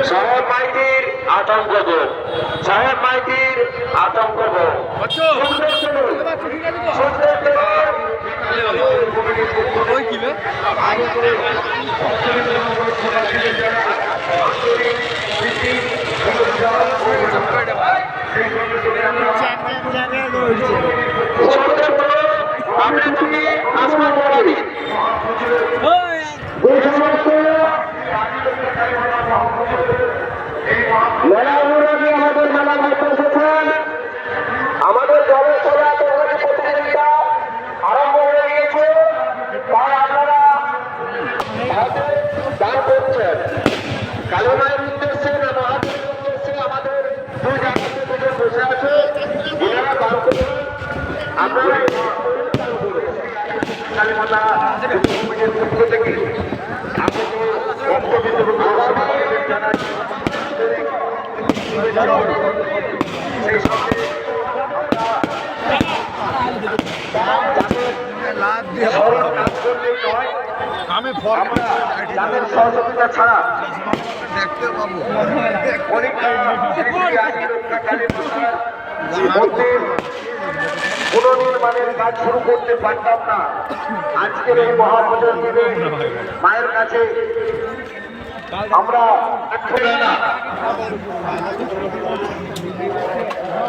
সাহেব মাইতির আতঙ্ক সাহেব মাইতির আতঙ্ক আসমান মেলা অনুরাগী আমাদের মেলা ভাইতে এসেছেন। আমাদের দলের সভা প্রতিযোগিতা আরম্ভ হয়ে গেছে, তাই আপনারা দান করছেন। কালী মায়ের উদ্দেশ্যে না মহাদেবের উদ্দেশ্যে আমাদের দুই জায়গাতে দুজন বসে আছে, এনারা দান করছেন। আপনারা কালী মাতা কমিটির পক্ষ থেকে সহযোগিতা ছাড়া দেখতে পাবো পুনর্নির্মাণের কাজ শুরু করতে পারতাম না। আজকের এই মহাপুজোর দিনে মায়ের কাছে আমরা